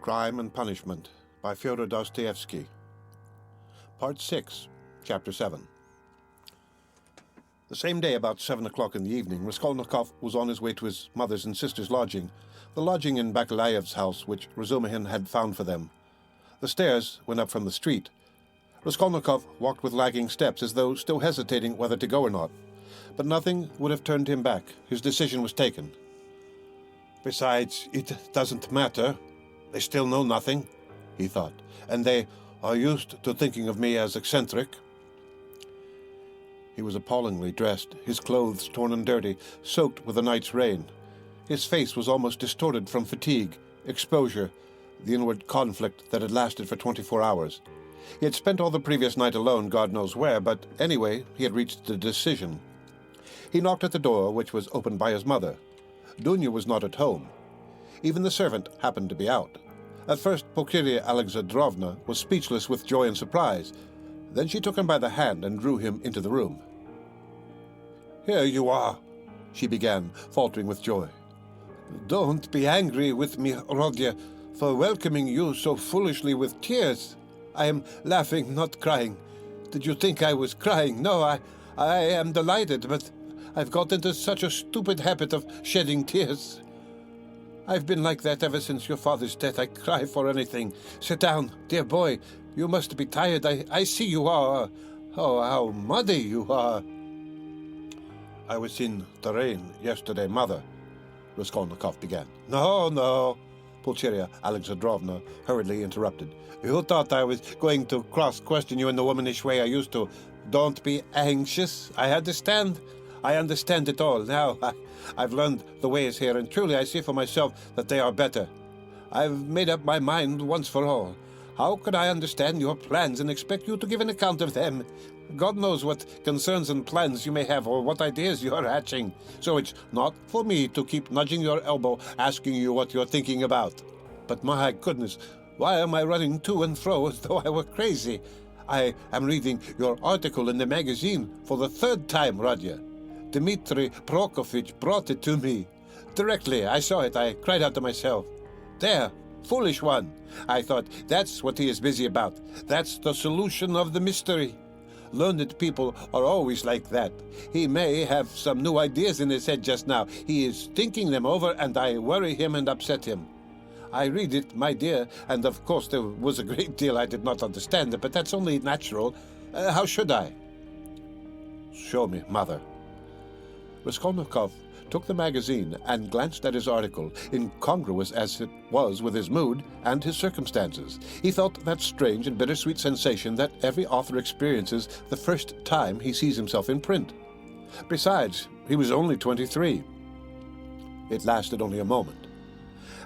Crime and Punishment by Fyodor Dostoyevsky. Part 6, Chapter 7. The same day, about 7 o'clock in the evening, Raskolnikov was on his way to his mother's and sister's lodging, the lodging in Bakalaev's house which Razumihin had found for them. The stairs went up from the street. Raskolnikov walked with lagging steps, as though still hesitating whether to go or not. But nothing would have turned him back. His decision was taken. Besides, it doesn't matter. They still know nothing, he thought, and they are used to thinking of me as eccentric. He was appallingly dressed, his clothes torn and dirty, soaked with the night's rain. His face was almost distorted from fatigue, exposure, the inward conflict that had lasted for 24 hours. He had spent all the previous night alone, God knows where, but anyway, he had reached a decision. He knocked at the door, which was opened by his mother. Dunya was not at home. Even the servant happened to be out. At first, Pulcheria Alexandrovna was speechless with joy and surprise. Then she took him by the hand and drew him into the room. "Here you are," she began, faltering with joy. "Don't be angry with me, Rodya, for welcoming you so foolishly with tears. I am laughing, not crying. Did you think I was crying? No, I am delighted, but I've got into such a stupid habit of shedding tears. I've been like that ever since your father's death. I cry for anything. Sit down, dear boy. You must be tired. I see you are. Oh, how muddy you are." "I was in the rain yesterday, mother," Raskolnikov began. No, Pulcheria Alexandrovna hurriedly interrupted. "You thought I was going to cross-question you in the womanish way I used to. Don't be anxious. I understand it all. Now, I've learned the ways here, and truly I see for myself that they are better. I've made up my mind once for all. How could I understand your plans and expect you to give an account of them? God knows what concerns and plans you may have, or what ideas you are hatching. So it's not for me to keep nudging your elbow, asking you what you're thinking about. But my goodness, why am I running to and fro as though I were crazy? I am reading your article in the magazine for the third time, Rodya. Dmitri Prokofitch brought it to me. Directly I saw it, I cried out to myself, 'There, foolish one!' I thought, that's what he is busy about. That's the solution of the mystery. Learned people are always like that. He may have some new ideas in his head just now. He is thinking them over, and I worry him and upset him. I read it, my dear, and of course there was a great deal I did not understand, but that's only natural. How should I?" "Show me, mother." Raskolnikov took the magazine and glanced at his article, incongruous as it was with his mood and his circumstances. He felt that strange and bittersweet sensation that every author experiences the first time he sees himself in print. Besides, he was only 23. It lasted only a moment.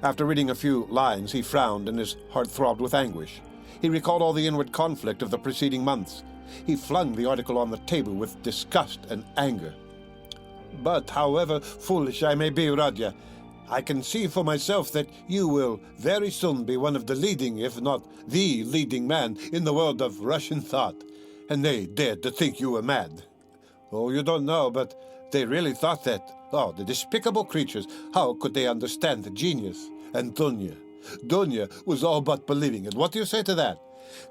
After reading a few lines, he frowned and his heart throbbed with anguish. He recalled all the inward conflict of the preceding months. He flung the article on the table with disgust and anger. "But however foolish I may be, Rodya, I can see for myself that you will very soon be one of the leading, if not the leading man in the world of Russian thought. And they dared to think you were mad. Oh, you don't know, but they really thought that. Oh, the despicable creatures, how could they understand the genius? And Dunya was all but believing it. What do you say to that?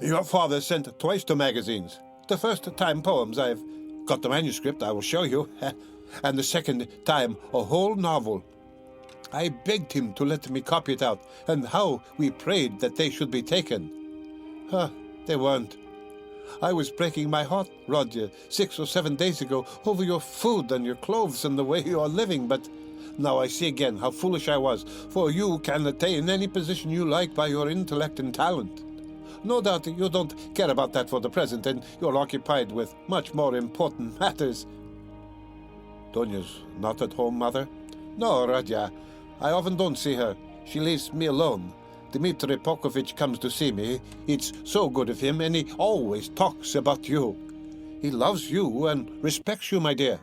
Your father sent twice to magazines. The first time poems, I've got the manuscript, I will show you. And the second time, a whole novel. I begged him to let me copy it out, and how we prayed that they should be taken. They weren't. I was breaking my heart, Rodya, 6 or 7 days ago, over your food and your clothes and the way you are living, but now I see again how foolish I was, for you can attain any position you like by your intellect and talent. No doubt you don't care about that for the present, and you're occupied with much more important matters." "Dunya's not at home, mother?" "No, Rodya. I often don't see her. She leaves me alone. Dmitri Prokofitch comes to see me. It's so good of him, and he always talks about you. He loves you and respects you, my dear.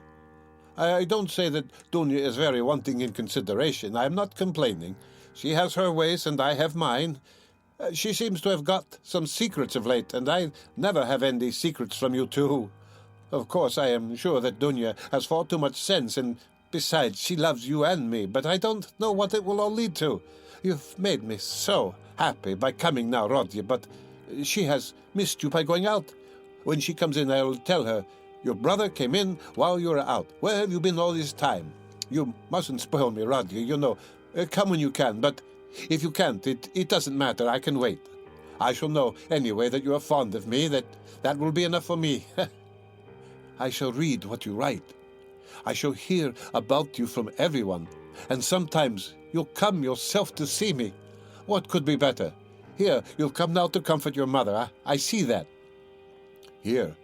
I don't say that Dunya is very wanting in consideration. I am not complaining. She has her ways, and I have mine. She seems to have got some secrets of late, and I never have any secrets from you too. Of course, I am sure that Dunya has far too much sense, and besides, she loves you and me, but I don't know what it will all lead to. You've made me so happy by coming now, Rodya, but she has missed you by going out. When she comes in, I'll tell her, your brother came in while you were out. Where have you been all this time? You mustn't spoil me, Rodya, you know. Come when you can, but if you can't, it doesn't matter. I can wait. I shall know anyway that you are fond of me, that will be enough for me. I shall read what you write. I shall hear about you from everyone, and sometimes you'll come yourself to see me. What could be better? Here, you'll come now to comfort your mother. I see that. Here,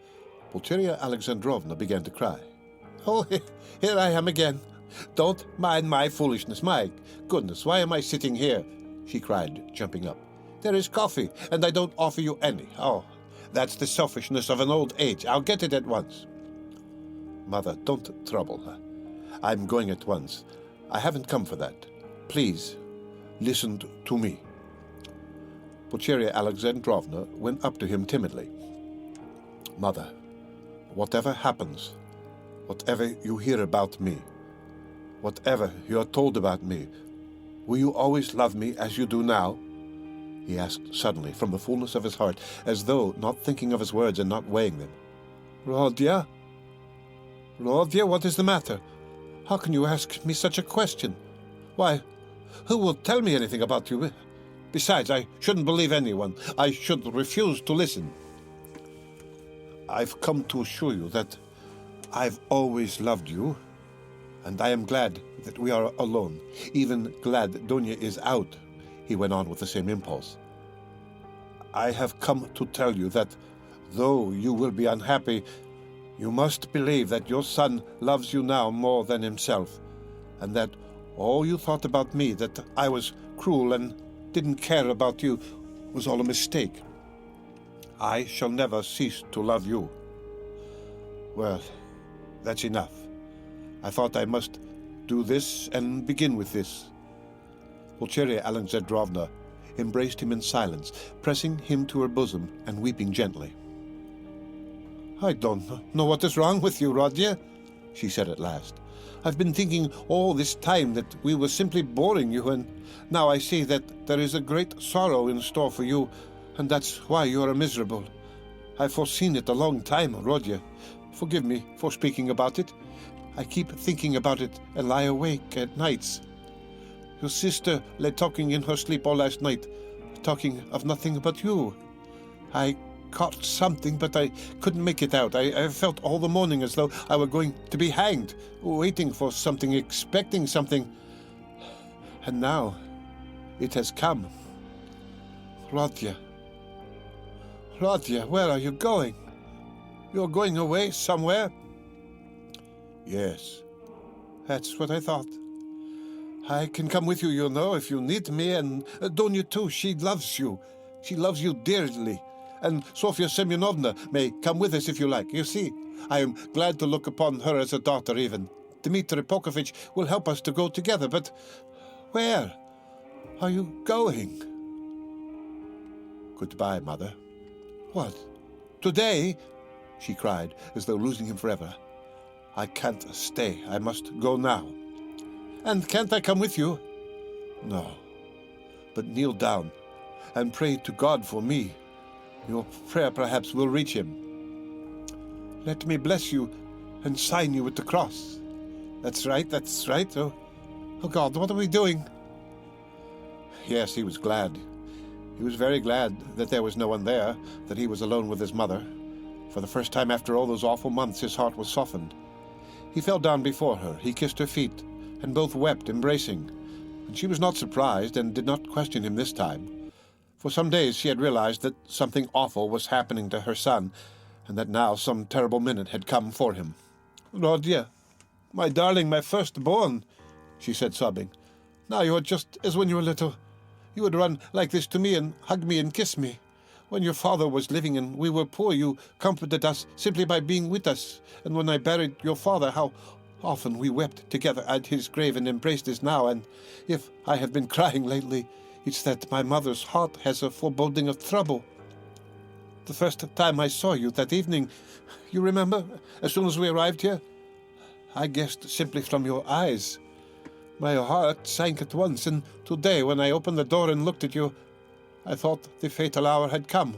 Pulcheria Alexandrovna began to cry. Oh, here I am again. Don't mind my foolishness. My goodness, why am I sitting here? She cried, jumping up. There is coffee, and I don't offer you any. Oh, that's the selfishness of an old age. I'll get it at once. Mother, don't trouble her. I'm going at once. I haven't come for that. Please, listen to me. Pulcheria Alexandrovna went up to him timidly. Mother, whatever happens, whatever you hear about me, whatever you are told about me, will you always love me as you do now? He asked suddenly, from the fullness of his heart, as though not thinking of his words and not weighing them. Rodya? Rodya, what is the matter? How can you ask me such a question? Why, who will tell me anything about you? Besides, I shouldn't believe anyone. I should refuse to listen. I've come to assure you that I've always loved you, and I am glad that we are alone, even glad Dunya is out, he went on with the same impulse. I have come to tell you that, though you will be unhappy, you must believe that your son loves you now more than himself, and that all you thought about me, that I was cruel and didn't care about you, was all a mistake. I shall never cease to love you. Well, that's enough. I thought I must do this and begin with this. Pulcheria Alexandrovna embraced him in silence, pressing him to her bosom and weeping gently. I don't know what is wrong with you, Rodya, she said at last. I've been thinking all this time that we were simply boring you, and now I see that there is a great sorrow in store for you, and that's why you are miserable. I've foreseen it a long time, Rodya. Forgive me for speaking about it. I keep thinking about it and lie awake at nights. Your sister lay talking in her sleep all last night, talking of nothing but you. I caught something, but I couldn't make it out. I felt all the morning as though I were going to be hanged, waiting for something, expecting something. And now it has come. Rodya. Rodya, where are you going? You're going away somewhere? Yes, that's what I thought. I can come with you, you know, if you need me, and Donya too, she loves you. She loves you dearly. And Sofia Semyonovna may come with us if you like. You see, I am glad to look upon her as a daughter even. Dmitri Prokofitch will help us to go together, but where are you going? Goodbye, Mother. What? Today? She cried, as though losing him forever. I can't stay. I must go now. And can't I come with you? No. But kneel down and pray to God for me. Your prayer perhaps will reach him. Let me bless you and sign you with the cross. That's right, that's right. Oh God, what are we doing? Yes, he was glad. He was very glad that there was no one there, that he was alone with his mother. For the first time after all those awful months, his heart was softened. He fell down before her. He kissed her feet, and both wept, embracing. And she was not surprised and did not question him this time. For some days she had realized that something awful was happening to her son, and that now some terrible minute had come for him. Rodya, my darling, my firstborn, she said, sobbing. Now you are just as when you were little. You would run like this to me and hug me and kiss me. When your father was living and we were poor, you comforted us simply by being with us. And when I buried your father, how often we wept together at his grave and embraced us now. And if I have been crying lately, it's that my mother's heart has a foreboding of trouble. The first time I saw you that evening, you remember, as soon as we arrived here? I guessed simply from your eyes. My heart sank at once, and today, when I opened the door and looked at you, I thought the fatal hour had come.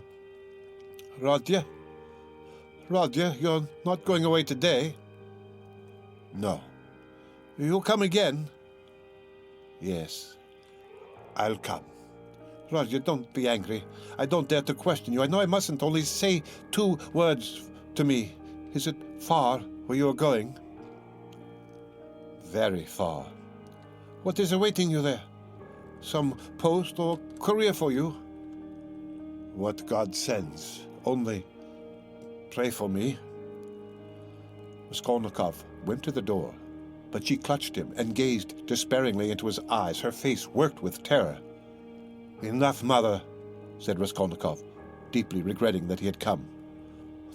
Rodya, you're not going away today? No. You'll come again? Yes, I'll come. Rodya, don't be angry. I don't dare to question you. I know I mustn't. Only say 2 words to me. Is it far where you are going? Very far. What is awaiting you there? Some post or courier for you? What God sends. Only pray for me. Raskolnikov went to the door, but she clutched him and gazed despairingly into his eyes. Her face worked with terror. Enough, mother, said Raskolnikov, deeply regretting that he had come.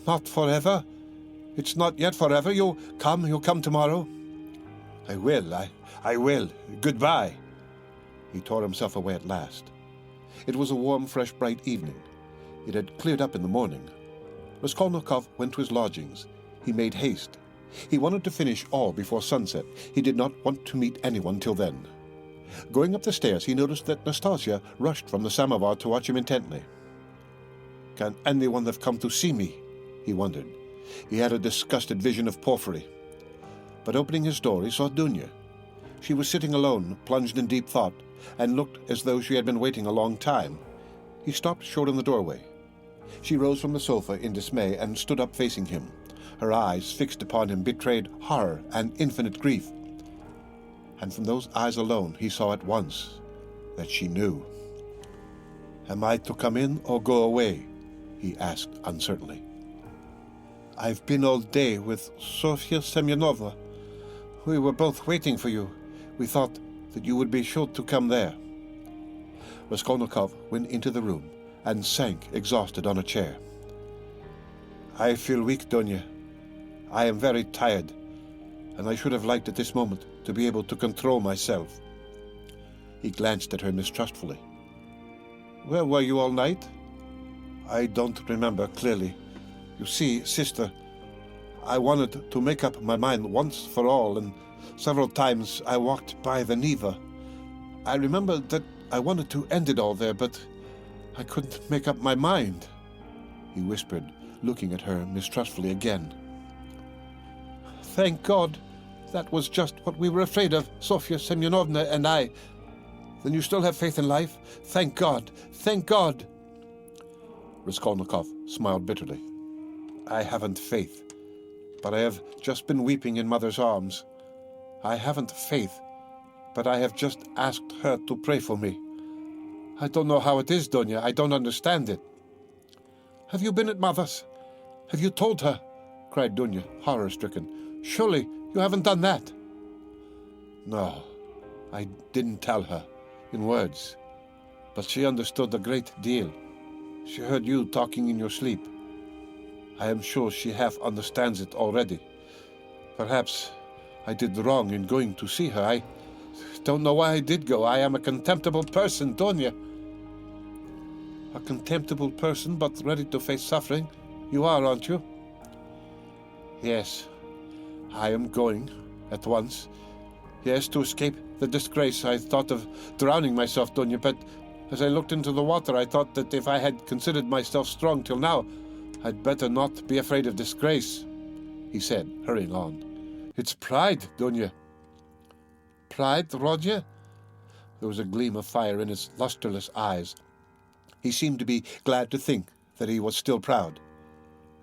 Not forever? It's not yet forever. You'll come tomorrow? I will. Goodbye. He tore himself away at last. It was a warm, fresh, bright evening. It had cleared up in the morning. Raskolnikov went to his lodgings. He made haste. He wanted to finish all before sunset. He did not want to meet anyone till then. Going up the stairs, he noticed that Nastasia rushed from the samovar to watch him intently. Can anyone have come to see me? He wondered. He had a disgusted vision of Porfiry. But opening his door, he saw Dunya. She was sitting alone, plunged in deep thought, and looked as though she had been waiting a long time. He stopped short in the doorway. She rose from the sofa in dismay and stood up facing him. Her eyes, fixed upon him, betrayed horror and infinite grief. And from those eyes alone he saw at once that she knew. Am I to come in or go away? He asked uncertainly. I've been all day with Sofya Semyonovna. We were both waiting for you. We thought that you would be sure to come there. Raskolnikov went into the room and sank exhausted on a chair. I feel weak, Dunya. I am very tired, and I should have liked at this moment to be able to control myself. He glanced at her mistrustfully. Where were you all night? I don't remember clearly. You see, sister, I wanted to make up my mind once for all, and several times I walked by the Neva. I remember that I wanted to end it all there, but I couldn't make up my mind, he whispered, looking at her mistrustfully again. Thank God, that was just what we were afraid of, Sofya Semyonovna and I. Then you still have faith in life? Thank God, thank God. Raskolnikov smiled bitterly. I haven't faith, but I have just been weeping in Mother's arms. I haven't faith, but I have just asked her to pray for me. I don't know how it is, Dunya. I don't understand it. Have you been at Mother's? Have you told her? Cried Dunya, horror-stricken. Surely you haven't done that. No, I didn't tell her, in words, but she understood a great deal. She heard you talking in your sleep. I am sure she half understands it already. Perhaps I did wrong in going to see her. I don't know why I did go. I am a contemptible person, Dunya. A contemptible person, but ready to face suffering. You are, aren't you? Yes, I am going at once. Yes, to escape the disgrace. I thought of drowning myself, Dunya, but as I looked into the water, I thought that if I had considered myself strong till now, I'd better not be afraid of disgrace, he said, hurrying on. It's pride, Dunya. Pride, Rodya? There was a gleam of fire in his lusterless eyes. He seemed to be glad to think that he was still proud.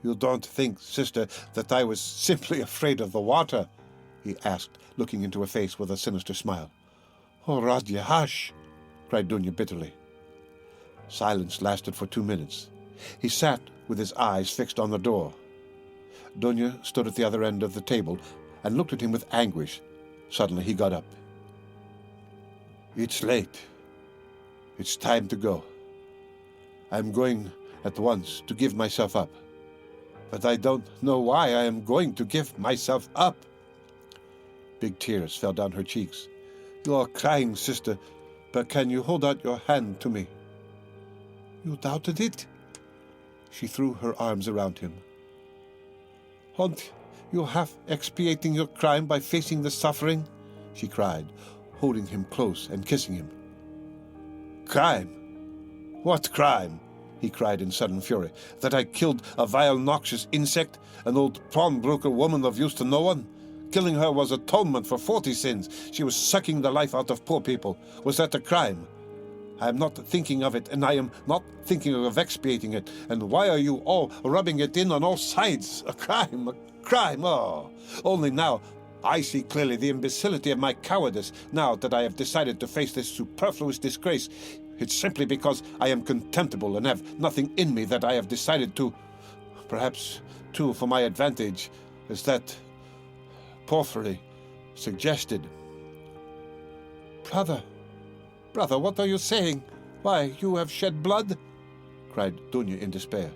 You don't think, sister, that I was simply afraid of the water? He asked, looking into her face with a sinister smile. Oh, Rodya, hush! Cried Dunya bitterly. Silence lasted for 2 minutes. He sat with his eyes fixed on the door. Dunya stood at the other end of the table and looked at him with anguish. Suddenly he got up. It's late. It's time to go. I'm going at once to give myself up. But I don't know why I am going to give myself up. Big tears fell down her cheeks. You are crying, sister, but can you hold out your hand to me? You doubted it? She threw her arms around him. Aren't you half expiating your crime by facing the suffering? She cried. holding him close and kissing him. "Crime? What crime?" he cried in sudden fury. "That I killed a vile, noxious insect, an old pawnbroker woman of use to no one? Killing her was atonement for 40 sins. She was sucking the life out of poor people. Was that a crime? I am not thinking of it, and I am not thinking of expiating it. And why are you all rubbing it in on all sides? A crime, oh! Only now I see clearly the imbecility of my cowardice, now that I have decided to face this superfluous disgrace. It's simply because I am contemptible and have nothing in me that I have decided to, perhaps, too, for my advantage, as that Porphyry suggested." Brother, what are you saying? Why, you have shed blood?" cried Dunya in despair.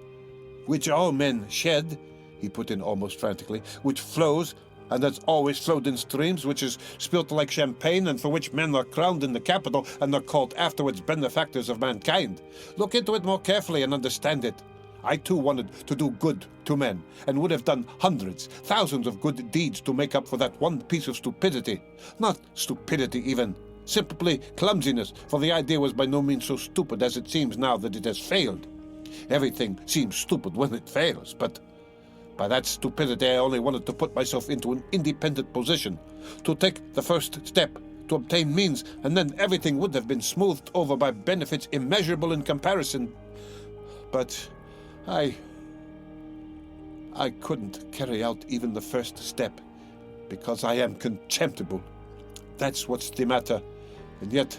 "Which all men shed," he put in almost frantically, "which flows, and has always flowed in streams, which is spilt like champagne, and for which men are crowned in the capital and are called afterwards benefactors of mankind. Look into it more carefully and understand it. I too wanted to do good to men, and would have done hundreds, thousands of good deeds to make up for that one piece of stupidity. Not stupidity even, simply clumsiness, for the idea was by no means so stupid as it seems now that it has failed. Everything seems stupid when it fails, but by that stupidity I only wanted to put myself into an independent position, to take the first step, to obtain means, and then everything would have been smoothed over by benefits immeasurable in comparison. But I couldn't carry out even the first step, because I am contemptible. That's what's the matter. And yet,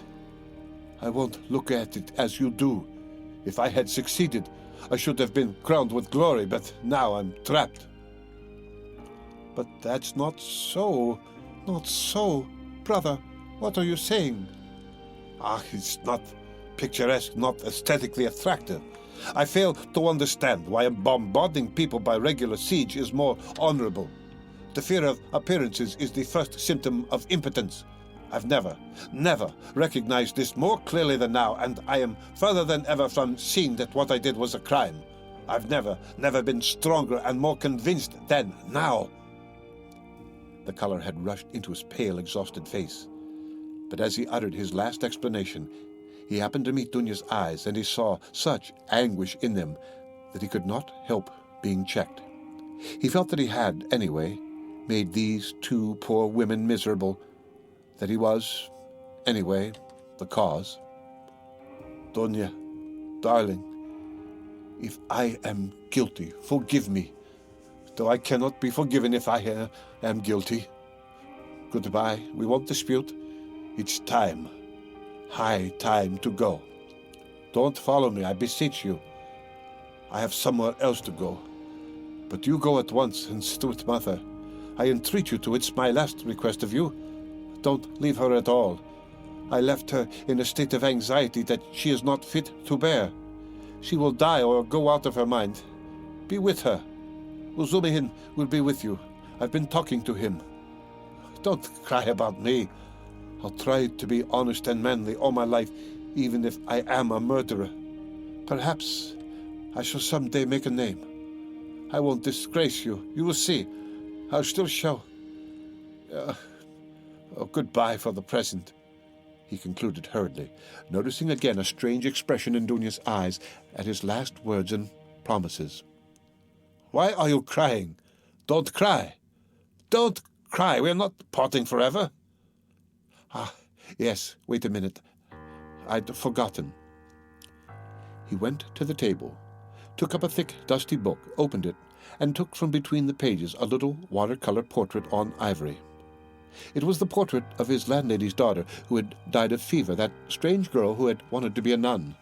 I won't look at it as you do. If I had succeeded, I should have been crowned with glory, but now I'm trapped." "But that's not so. Brother, what are you saying?" It's not picturesque, not aesthetically attractive. I fail to understand why bombarding people by regular siege is more honorable. The fear of appearances is the first symptom of impotence. I've never recognized this more clearly than now, and I am further than ever from seeing that what I did was a crime. I've never been stronger and more convinced than now." The color had rushed into his pale, exhausted face. But as he uttered his last explanation, he happened to meet Dunya's eyes, and he saw such anguish in them that he could not help being checked. He felt that he had, anyway, made these two poor women miserable, that he was, anyway, the cause. "Dunya, darling, if I am guilty, forgive me, though I cannot be forgiven if I am guilty. Goodbye, we won't dispute. It's time, high time to go. Don't follow me, I beseech you. I have somewhere else to go. But you go at once and sit with mother. I entreat you to. It's my last request of you. Don't leave her at all. I left her in a state of anxiety that she is not fit to bear. She will die or go out of her mind. Be with her. Uzumihin will be with you. I've been talking to him. Don't cry about me. I'll try to be honest and manly all my life, even if I am a murderer. Perhaps I shall someday make a name. I won't disgrace you. You will see. I'll still show. Goodbye for the present," he concluded hurriedly, noticing again a strange expression in Dunya's eyes at his last words and promises. "Why are you crying? Don't cry. Don't cry. We're not parting forever." Yes, wait a minute. I'd forgotten." He went to the table, took up a thick, dusty book, opened it, and took from between the pages a little watercolor portrait on ivory. It was the portrait of his landlady's daughter, who had died of fever, that strange girl who had wanted to be a nun.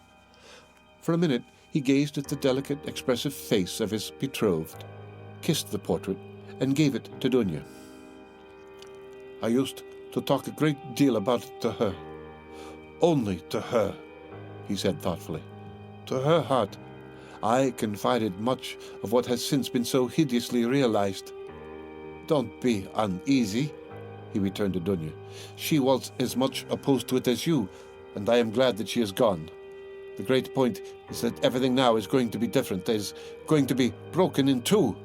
For a minute he gazed at the delicate, expressive face of his betrothed, kissed the portrait, and gave it to Dunya. "I used to talk a great deal about it to her. Only to her," he said thoughtfully. "To her heart I confided much of what has since been so hideously realized. Don't be uneasy," he returned to Dunya. "She was as much opposed to it as you, and I am glad that she is gone. The great point is that everything now is going to be different, is going to be broken in two,"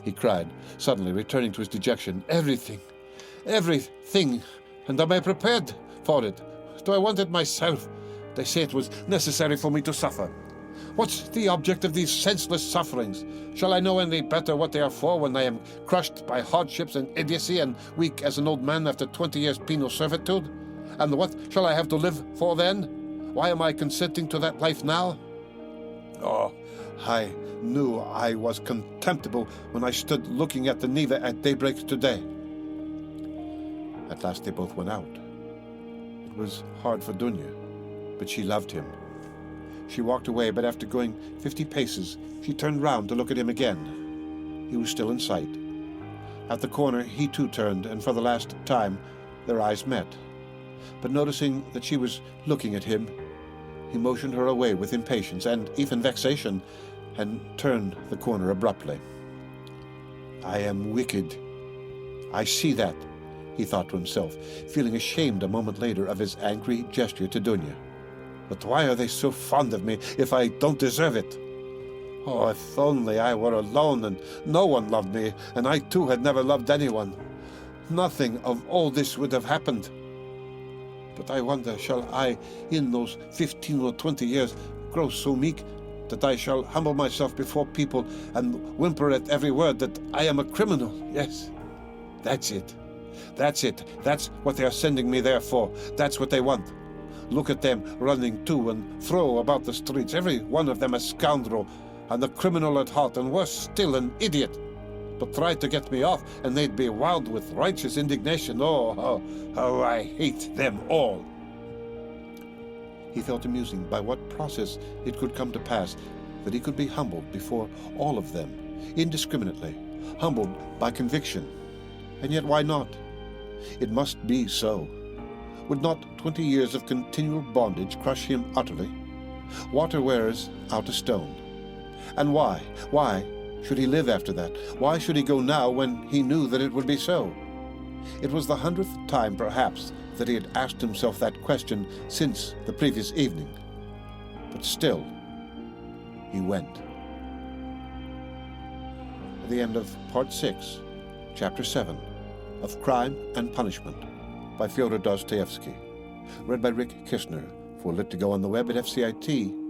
he cried, suddenly returning to his dejection. Everything. And am I prepared for it? Do I want it myself? They say it was necessary for me to suffer. What's the object of these senseless sufferings? Shall I know any better what they are for when I am crushed by hardships and idiocy and weak as an old man after 20 years' penal servitude? And what shall I have to live for then? Why am I consenting to that life now? Oh, I knew I was contemptible when I stood looking at the Neva at daybreak today. At last they both went out. It was hard for Dunya, but she loved him. She walked away, but after going 50 paces, she turned round to look at him again. He was still in sight. At the corner, he too turned, and for the last time, their eyes met. But noticing that she was looking at him, he motioned her away with impatience and even vexation, and turned the corner abruptly. I am wicked. I see that, he thought to himself, feeling ashamed a moment later of his angry gesture to Dunya. But why are they so fond of me if I don't deserve it? Oh, if only I were alone and no one loved me, and I too had never loved anyone. Nothing of all this would have happened. But I wonder, shall I, in those 15 or 20 years, grow so meek that I shall humble myself before people and whimper at every word that I am a criminal? Yes, that's it. That's it. That's what they are sending me there for. That's what they want. Look at them running to and fro about the streets, every one of them a scoundrel, and a criminal at heart, and worse still, an idiot. But try to get me off, and they'd be wild with righteous indignation. Oh, how I hate them all. He felt amusing by what process it could come to pass that he could be humbled before all of them, indiscriminately, humbled by conviction. And yet why not? It must be so. Would not 20 years of continual bondage crush him utterly? Water wears out a stone. And why? Why should he live after that? Why should he go now when he knew that it would be so? It was the 100th time, perhaps, that he had asked himself that question since the previous evening. But still, he went. At the end of Part 6, Chapter 7, of Crime and Punishment, by Fyodor Dostoyevsky. Read by Rick Kishner for Lit to Go on the web at fcit.usf.edu.